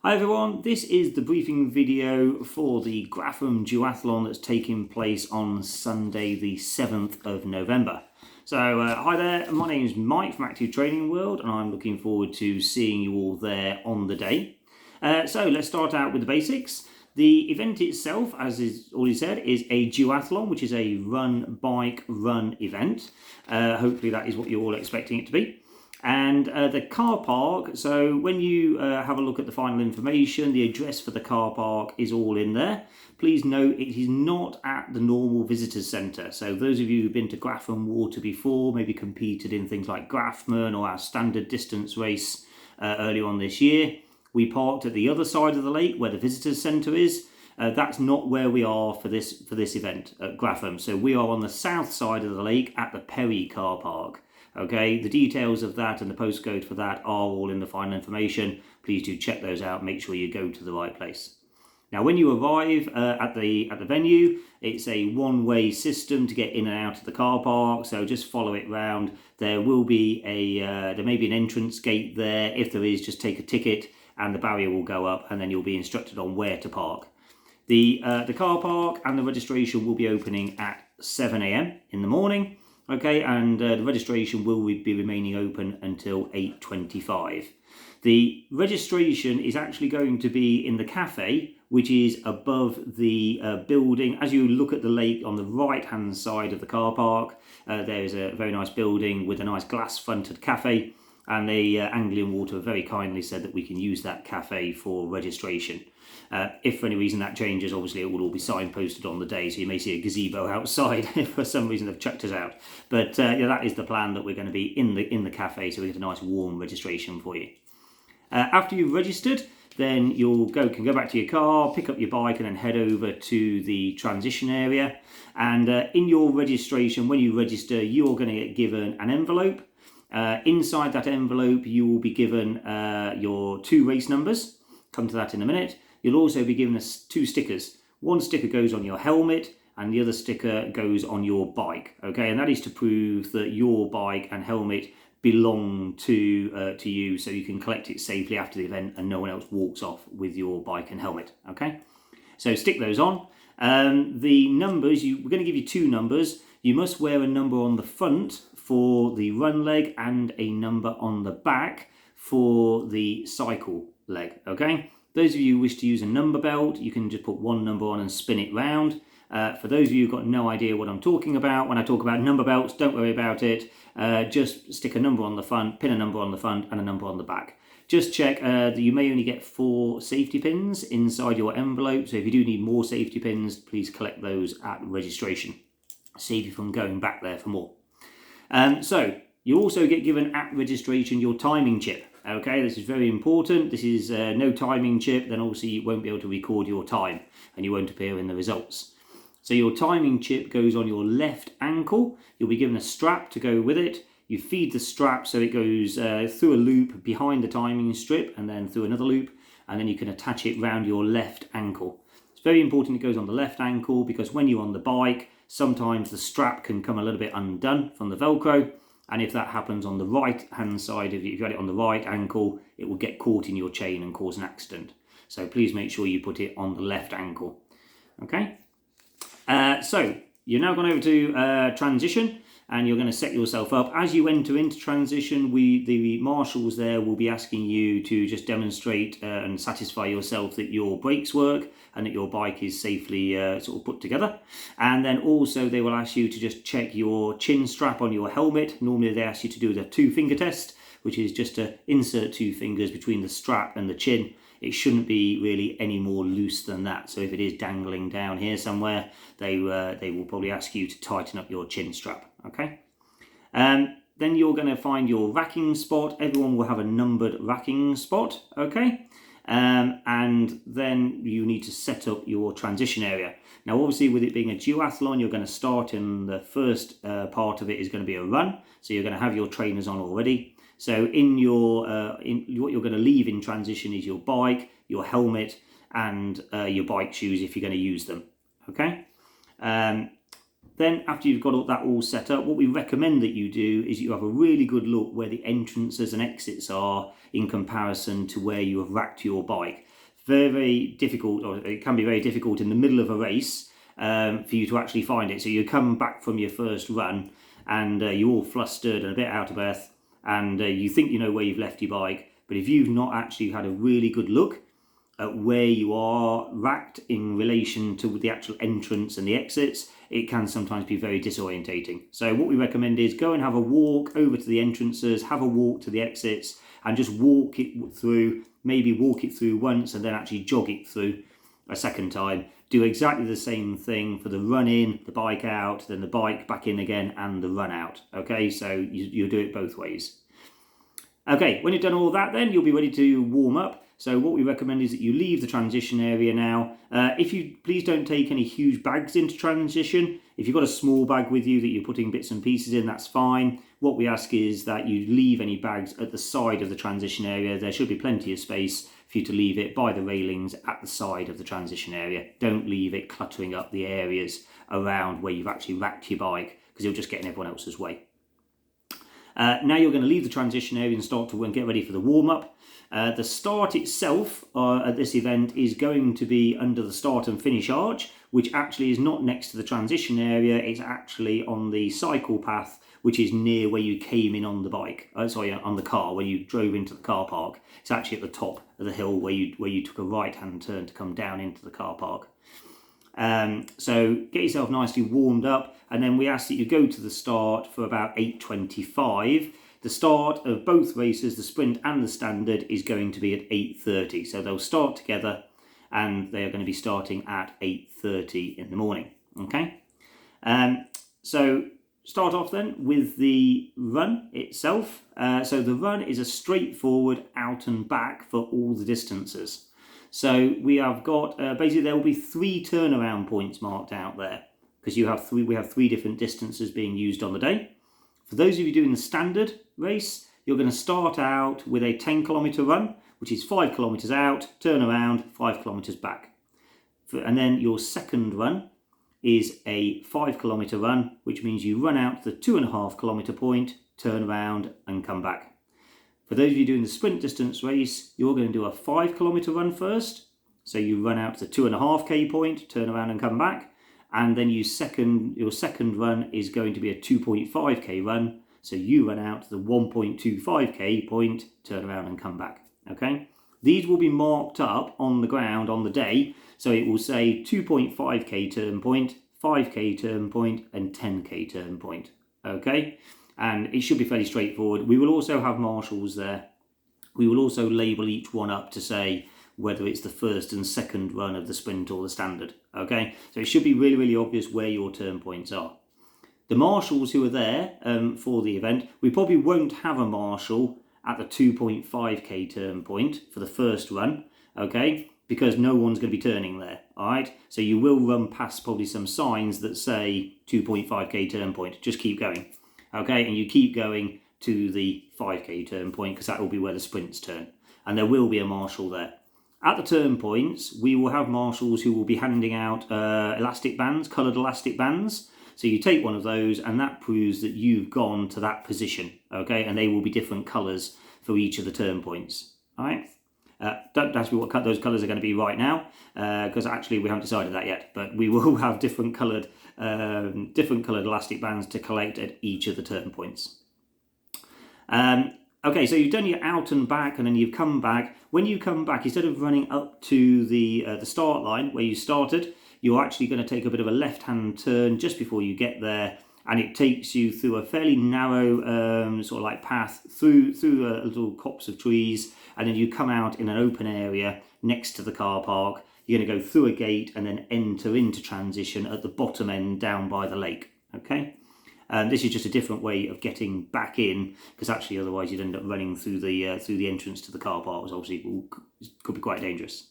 Hi everyone, this is the briefing video for the Grafham Duathlon that's taking place on Sunday the 7th of November. So hi there, my name is Mike from Active Training World and I'm looking forward to seeing you all there on the day. So let's start out with the basics. The event itself, as is already said, is a duathlon, which is a run, bike, run event. Hopefully that is what you're all expecting it to be. And the car park, so when you have a look at the final information, the address for the car park is all in there. Please note it is not at the normal visitors centre. So those of you who've been to Grafham Water before, maybe competed in things like Grafman or our standard distance race earlier on this year, we parked at the other side of the lake where the visitors centre is. That's not where we are for this event at Grafham. So we are on the south side of the lake at the Perry car park. Okay, the details of that and the postcode for that are all in the final information. Please do check those out. Make sure you go to the right place. Now, when you arrive at the venue, it's a one-way system to get in and out of the car park. So just follow it round. There will be there may be an entrance gate there. If there is, just take a ticket and the barrier will go up, and then you'll be instructed on where to park. The car park and the registration will be opening at 7 a.m. in the morning. Okay, and the registration will be remaining open until 8:25. The registration is actually going to be in the cafe, which is above the building. As you look at the lake on the right-hand side of the car park, there is a very nice building with a nice glass-fronted cafe, and the Anglian Water very kindly said that we can use that cafe for registration. If for any reason that changes, obviously it will all be signposted on the day, so you may see a gazebo outside if for some reason they've chucked us out. But yeah, that is the plan, that we're going to be in the cafe, so we get a nice warm registration for you. After you've registered, then you can go back to your car, pick up your bike, and then head over to the transition area. And in your registration, when you register, you're going to get given an envelope. Inside that envelope, you will be given your 2 race numbers. Come to that in a minute. You'll also be given 2 stickers. One sticker goes on your helmet and the other sticker goes on your bike. Okay, and that is to prove that your bike and helmet belong to you, so you can collect it safely after the event and no one else walks off with your bike and helmet. Okay, so stick those on. The numbers, we're going to give you 2 numbers. You must wear a number on the front for the run leg and a number on the back for the cycle leg. Okay. Those of you who wish to use a number belt, you can just put one number on and spin it round. For those of you who've got no idea what I'm talking about, when I talk about number belts, don't worry about it. Just stick a number on the front, pin a number on the front and a number on the back. Just check that you may only get 4 safety pins inside your envelope. So if you do need more safety pins, please collect those at registration. Save you from going back there for more. So you also get given at registration your timing chip. Okay, this is very important. This is no timing chip, then obviously you won't be able to record your time and you won't appear in the results. So your timing chip goes on your left ankle. You'll be given a strap to go with it. You feed the strap so it goes through a loop behind the timing strip and then through another loop, and then you can attach it round your left ankle. It's very important it goes on the left ankle, because when you're on the bike, sometimes the strap can come a little bit undone from the Velcro. And if that happens on the right hand side of you, if you had it on the right ankle, it will get caught in your chain and cause an accident. So please make sure you put it on the left ankle. Okay. So you're now gone over to transition, and you're going to set yourself up. As you enter into transition, the marshals there will be asking you to just demonstrate and satisfy yourself that your brakes work and that your bike is safely sort of put together. And then also they will ask you to just check your chin strap on your helmet. Normally they ask you to do the 2-finger test, which is just to insert 2 fingers between the strap and the chin. It shouldn't be really any more loose than that. So if it is dangling down here somewhere, they will probably ask you to tighten up your chin strap. Okay. Then you're going to find your racking spot. Everyone will have a numbered racking spot. Okay. And then you need to set up your transition area. Now, obviously, with it being a duathlon, you're going to start in the first part of it is going to be a run. So you're going to have your trainers on already. So in what you're going to leave in transition is your bike, your helmet, and your bike shoes if you're going to use them. Okay. Then after you've got that all set up, what we recommend that you do is you have a really good look where the entrances and exits are in comparison to where you have racked your bike. very, very difficult, or it can be very difficult in the middle of a race for you to actually find it. So you come back from your first run and you're all flustered and a bit out of breath, and you think you know where you've left your bike, but if you've not actually had a really good look at where you are racked in relation to the actual entrance and the exits, it can sometimes be very disorientating. So what we recommend is go and have a walk over to the entrances, have a walk to the exits, and just walk it through, maybe walk it through once and then actually jog it through a second time. Do exactly the same thing for the run in, the bike out, then the bike back in again, and the run out. Okay, so you'll do it both ways. Okay, when you've done all that, then you'll be ready to warm up. So what we recommend is that you leave the transition area now. Please don't take any huge bags into transition. If you've got a small bag with you that you're putting bits and pieces in, that's fine. What we ask is that you leave any bags at the side of the transition area. There should be plenty of space for you to leave it by the railings at the side of the transition area. Don't leave it cluttering up the areas around where you've actually racked your bike, because you'll just get in everyone else's way. Now you're going to leave the transition area and start to get ready for the warm-up. The start itself at this event is going to be under the start and finish arch, which actually is not next to the transition area. It's actually on the cycle path, which is near where you came in on the bike. On the car, where you drove into the car park. It's actually at the top of the hill where you took a right-hand turn to come down into the car park. So get yourself nicely warmed up, and then we ask that you go to the start for about 8:25. The start of both races, the sprint and the standard, is going to be at 8:30. So they'll start together, and they are going to be starting at 8:30 in the morning. Okay. So start off then with the run itself. So the run is a straightforward out and back for all the distances. So we have got, basically there will be 3 turnaround points marked out there, because we have 3 different distances being used on the day. For those of you doing the standard race, you're going to start out with a 10-kilometre run, which is 5 kilometres out, turn around, 5 kilometres back. And then your second run is a 5-kilometre run, which means you run out to the 2.5 kilometre point, turn around and come back. For those of you doing the sprint distance race, you're going to do a 5-kilometre run first. So you run out to the 2.5k point, turn around and come back. And then your second run is going to be a 2.5k run. So you run out to the 1.25k point, turn around and come back. Okay. These will be marked up on the ground on the day. So it will say 2.5k turn point, 5k turn point, and 10k turn point. Okay. And it should be fairly straightforward. We will also have marshals there. We will also label each one up to say whether it's the first and second run of the sprint or the standard. Okay, so it should be really, really obvious where your turn points are. The marshals who are there for the event, we probably won't have a marshal at the 2.5k turn point for the first run, okay, because no one's going to be turning there, all right? So you will run past probably some signs that say 2.5k turn point. Just keep going. Okay, and you keep going to the 5k turn point, because that will be where the sprints turn. And there will be a marshal there. At the turn points, we will have marshals who will be handing out elastic bands, coloured elastic bands. So you take one of those, and that proves that you've gone to that position. Okay, and they will be different colours for each of the turn points. All right. Don't ask me what those colours are going to be right now, because actually we haven't decided that yet. But we will have different coloured elastic bands to collect at each of the turn points. Okay, so you've done your out and back, and then you've come back. When you come back, instead of running up to the start line where you started, you're actually going to take a bit of a left-hand turn just before you get there, and it takes you through a fairly narrow sort of like path through a little copse of trees, and then you come out in an open area next to the car park. You're going to go through a gate and then enter into transition at the bottom end down by the lake. Okay, this is just a different way of getting back in, because actually otherwise you'd end up running through the entrance to the car park, which obviously could be quite dangerous.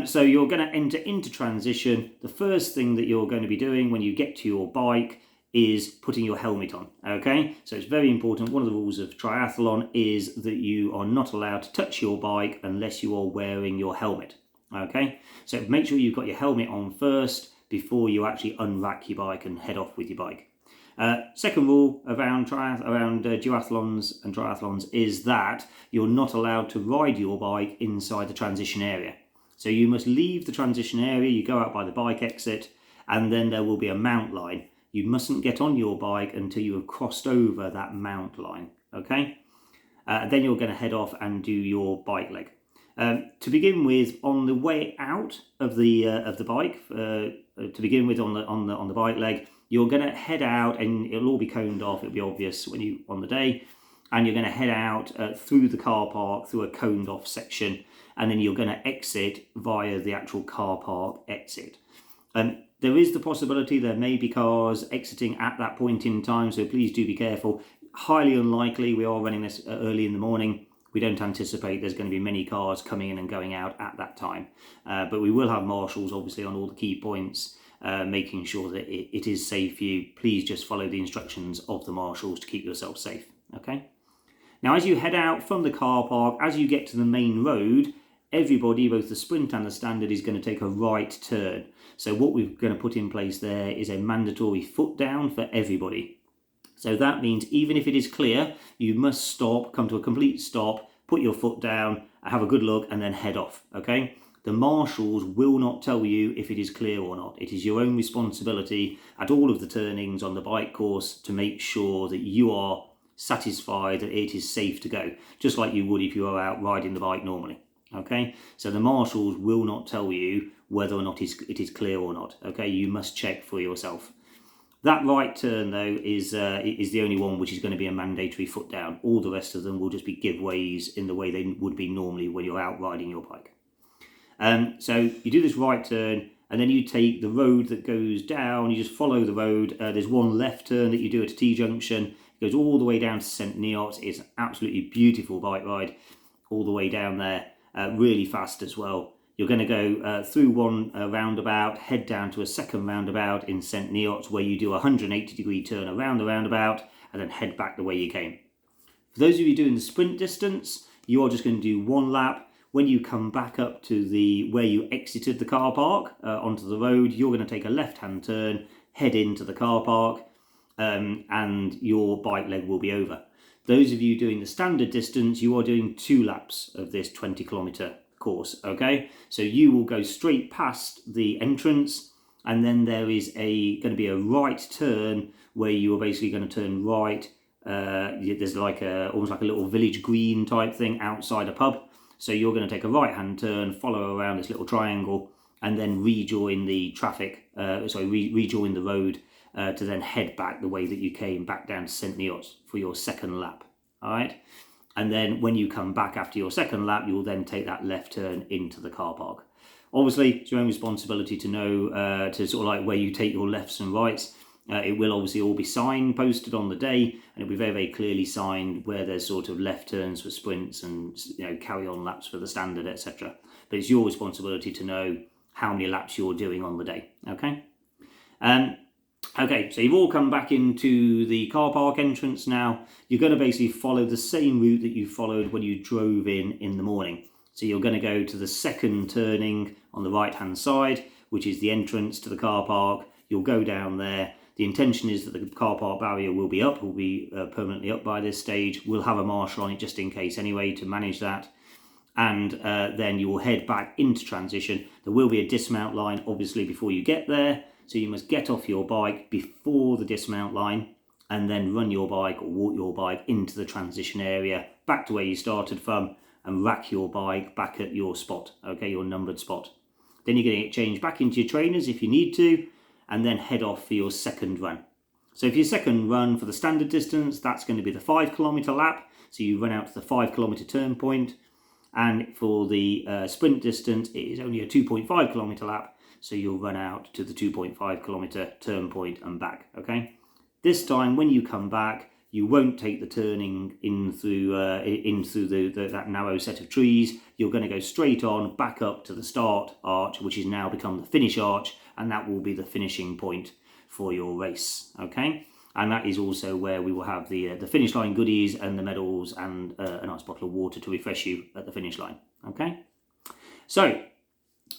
So you're going to enter into transition. The first thing that you're going to be doing when you get to your bike is putting your helmet on. Okay, so it's very important. One of the rules of triathlon is that you are not allowed to touch your bike unless you are wearing your helmet. Okay, so make sure you've got your helmet on first before you actually unrack your bike and head off with your bike. Second rule around duathlons and triathlons is that you're not allowed to ride your bike inside the transition area. So you must leave the transition area, you go out by the bike exit, and then there will be a mount line. You mustn't get on your bike until you have crossed over that mount line, okay? Then you're going to head off and do your bike leg. To begin with, on the way out of the bike, to begin with on the bike leg, you're going to head out, and it'll all be coned off. It'll be obvious when you on the day, and you're going to head out through the car park through a coned off section, and then you're going to exit via the actual car park exit. There is the possibility there may be cars exiting at that point in time, so please do be careful. Highly unlikely. We are running this early in the morning. We don't anticipate there's going to be many cars coming in and going out at that time. But we will have marshals, obviously, on all the key points, making sure that it is safe for you. Please just follow the instructions of the marshals to keep yourself safe, okay? Now, as you head out from the car park, as you get to the main road, everybody, both the sprint and the standard, is going to take a right turn. So what we're going to put in place there is a mandatory foot down for everybody. So that means even if it is clear, you must stop, come to a complete stop, put your foot down, have a good look, and then head off, okay? The marshals will not tell you if it is clear or not. It is your own responsibility at all of the turnings on the bike course to make sure that you are satisfied that it is safe to go, just like you would if you were out riding the bike normally, okay? So the marshals will not tell you whether or not it is clear or not, okay? You must check for yourself. That right turn, though, is the only one which is going to be a mandatory foot down. All the rest of them will just be giveaways in the way they would be normally when you're out riding your bike. So you do this right turn, and then you take the road that goes down. You just follow the road. There's one left turn that you do at a T-junction. It goes all the way down to St. Neots. It's an absolutely beautiful bike ride all the way down there. Really fast as well. You're going to go through one roundabout, head down to a second roundabout in St. Neots, where you do a 180-degree turn around the roundabout and then head back the way you came. For those of you doing the sprint distance, you are just going to do one lap. When you come back up to where you exited the car park onto the road, you're going to take a left-hand turn, head into the car park, and your bike leg will be over. Those of you doing the standard distance, you are doing 2 laps of this 20-kilometre course, okay? So you will go straight past the entrance, and then there is going to be a right turn where you are basically going to turn right. There's like almost like a little village green type thing outside a pub. So you're going to take a right-hand turn, follow around this little triangle, and then rejoin the rejoin the road to then head back the way that you came back down to St. Neots for your second lap, all right? And then when you come back after your second lap, you will then take that left turn into the car park. Obviously, it's your own responsibility to know to sort of like where you take your lefts and rights. It will obviously all be signposted on the day, and it'll be very, very clearly signed where there's sort of left turns for sprints and, you know, carry on laps for the standard, etc. But it's your responsibility to know how many laps you're doing on the day, okay? Okay, so you've all come back into the car park entrance now. You're going to basically follow the same route that you followed when you drove in the morning. So you're going to go to the second turning on the right-hand side, which is the entrance to the car park. You'll go down there. The intention is that the car park barrier will be up, will be permanently up by this stage. We'll have a marshal on it just in case anyway to manage that. And then you will head back into transition. There will be a dismount line, obviously, before you get there. So you must get off your bike before the dismount line and then run your bike or walk your bike into the transition area, back to where you started from, and rack your bike back at your spot, okay, your numbered spot. Then you're going to get changed back into your trainers if you need to, and then head off for your second run. So for your second run for the standard distance, that's going to be the 5-kilometre lap. So you run out to the 5-kilometre turn point. And for the sprint distance, it is only a 2.5-kilometre lap. So you'll run out to the 2.5-kilometre turn point and back, okay? This time, when you come back, you won't take the turning in through that narrow set of trees. You're going to go straight on, back up to the start arch, which has now become the finish arch, and that will be the finishing point for your race, okay? And that is also where we will have the finish line goodies and the medals and a nice bottle of water to refresh you at the finish line, okay? So,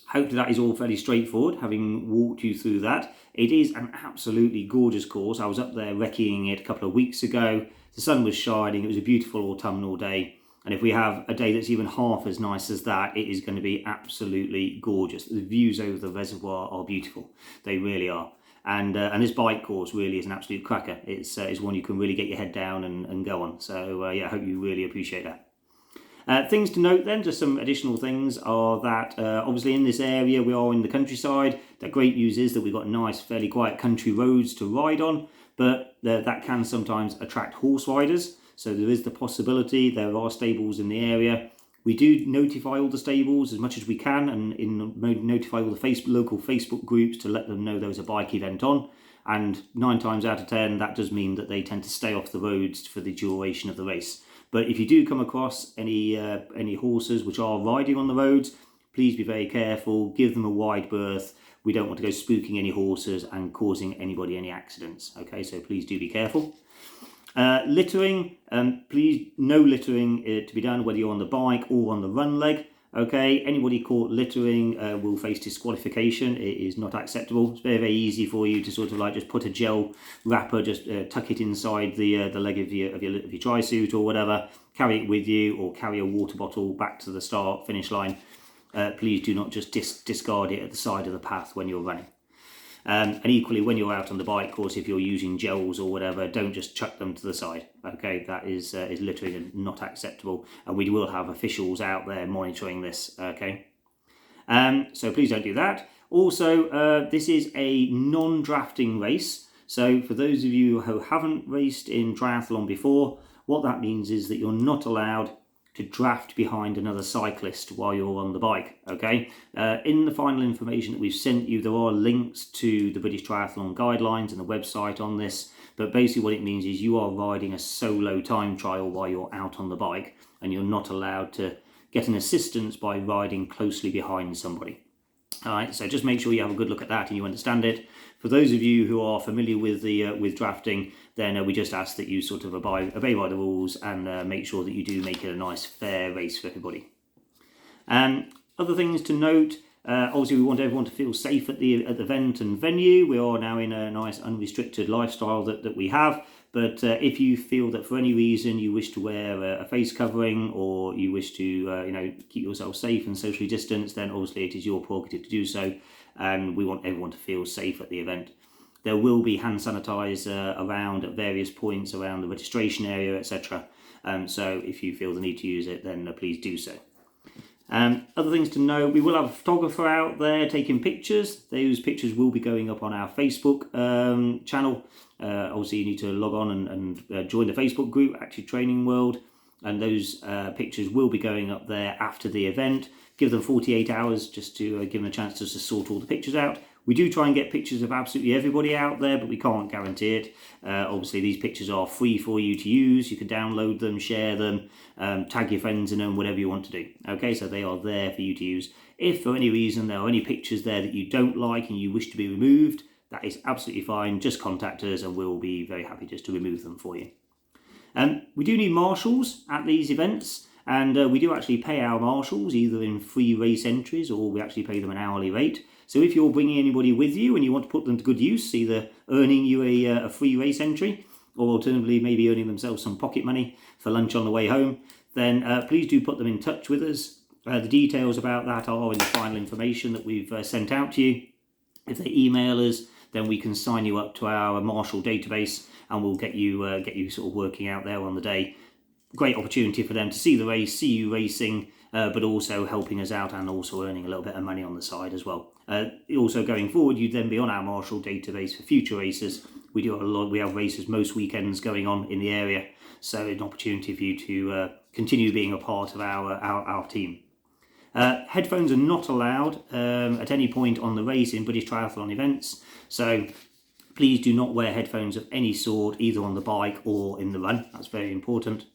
Hopefully that is all fairly straightforward, having walked you through that. It is an absolutely gorgeous course. I was up there recceing it a couple of weeks ago. The sun was shining, it was a beautiful autumnal day. And if we have a day that's even half as nice as that, it is going to be absolutely gorgeous. The views over the reservoir are beautiful. They really are. And this bike course really is an absolute cracker. It's one you can really get your head down and go on. So yeah, I hope you really appreciate that. Things to note then, just some additional things, are that obviously in this area we are in the countryside. The great news is that we've got nice, fairly quiet country roads to ride on, but that can sometimes attract horse riders. So there is the possibility, there are stables in the area. We do notify all the stables as much as we can, and notify all the local Facebook groups to let them know there's a bike event on. And 9 times out of 10, that does mean that they tend to stay off the roads for the duration of the race. But if you do come across any horses which are riding on the roads, please be very careful, give them a wide berth. We don't want to go spooking any horses and causing anybody any accidents. Okay, so please do be careful. Littering, please, no littering to be done, whether you're on the bike or on the run leg. Okay, anybody caught littering will face disqualification. It is not acceptable. It's very, very easy for you to sort of like just put a gel wrapper, just tuck it inside the leg of your tri-suit or whatever, carry it with you, or carry a water bottle back to the finish line. Please do not just discard it at the side of the path when you're running. And equally, when you're out on the bike course, if you're using gels or whatever, don't just chuck them to the side. Okay, that is littering and not acceptable. And we will have officials out there monitoring this. Okay, so please don't do that. Also, this is a non-drafting race. So for those of you who haven't raced in triathlon before, what that means is that you're not allowed to draft behind another cyclist while you're on the bike. Okay, in the final information that we've sent you, there are links to the British Triathlon guidelines and the website on this, but basically what it means is you are riding a solo time trial while you're out on the bike, and you're not allowed to get an assistance by riding closely behind somebody. All right, so just make sure you have a good look at that and you understand it. For those of you who are familiar with with drafting, then we just ask that you sort of obey by the rules and make sure that you do make it a nice, fair race for everybody. Other things to note, obviously we want everyone to feel safe at the event and venue. We are now in a nice unrestricted lifestyle that we have. But if you feel that for any reason you wish to wear a face covering, or you wish to keep yourself safe and socially distanced, then obviously it is your prerogative to do so. And we want everyone to feel safe at the event. There will be hand sanitizer around at various points around the registration area, etc. So if you feel the need to use it, then please do so. Other things to know, we will have a photographer out there taking pictures. Those pictures will be going up on our Facebook channel. Obviously you need to log on and join the Facebook group, Active Training World, and those pictures will be going up there after the event. Give them 48 hours just to give them a chance to sort all the pictures out. We do try and get pictures of absolutely everybody out there, but we can't guarantee it. Obviously, these pictures are free for you to use. You can download them, share them, tag your friends in them, whatever you want to do. Okay, so they are there for you to use. If for any reason there are any pictures there that you don't like and you wish to be removed, that is absolutely fine. Just contact us and we'll be very happy just to remove them for you. We do need marshals at these events, and we do actually pay our marshals either in free race entries, or we actually pay them an hourly rate. So if you're bringing anybody with you and you want to put them to good use, either earning you a free race entry, or alternatively maybe earning themselves some pocket money for lunch on the way home, then please do put them in touch with us. The details about that are in the final information that we've sent out to you. If they email us, then we can sign you up to our marshal database, and we'll get you sort of working out there on the day. Great opportunity for them to see the race, see you racing, but also helping us out and also earning a little bit of money on the side as well. Also going forward, you'd then be on our marshal database for future races. We have races most weekends going on in the area, so an opportunity for you to continue being a part of our team. Headphones are not allowed at any point on the race in British Triathlon events, so please do not wear headphones of any sort, either on the bike or in the run. That's very important.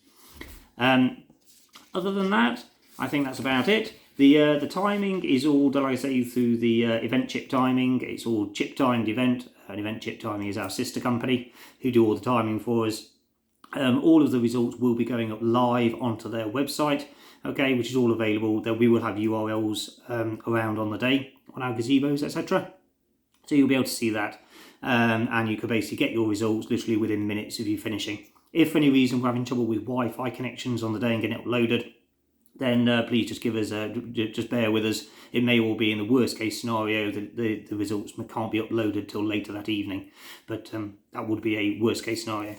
Other than that, I think that's about it. The timing is all, like I say, through the Event Chip Timing. It's all chip timed event, and Event Chip Timing is our sister company who do all the timing for us. All of the results will be going up live onto their website. okay, which is all available. Then we will have URLs around on the day on our gazebos, etc. So you'll be able to see that, and you can basically get your results literally within minutes of you finishing. If for any reason we're having trouble with Wi-Fi connections on the day and getting it uploaded, then please just give us, just bear with us. It may all be in the worst case scenario that the results can't be uploaded till later that evening, but that would be a worst case scenario.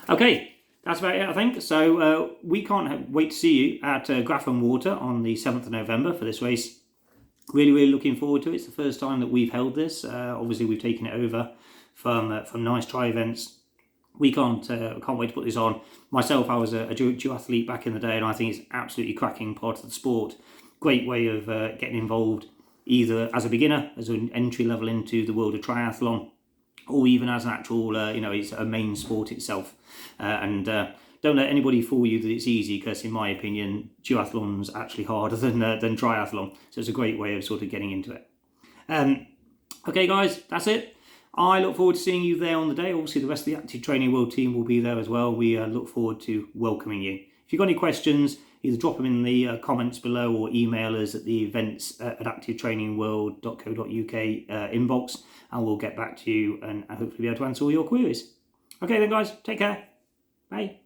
Okay, that's about it, I think. So we can't wait to see you at Grafham Water on the 7th of November for this race. Really looking forward to it. It's the first time that we've held this. Obviously, we've taken it over from Nice Tri Events. We can't wait to put this on. Myself, I was a duathlete back in the day, and I think it's absolutely cracking part of the sport. Great way of getting involved, either as a beginner, as an entry level into the world of triathlon, or even as an actual, it's a main sport itself. Don't let anybody fool you that it's easy, because in my opinion, duathlon's actually harder than triathlon. So it's a great way of sort of getting into it. Okay, guys, that's it. I look forward to seeing you there on the day. Obviously, the rest of the Active Training World team will be there as well. We look forward to welcoming you. If you've got any questions, either drop them in the comments below or email us at the events at activetrainingworld.co.uk inbox, and we'll get back to you and hopefully be able to answer all your queries. Okay then, guys, take care. Bye.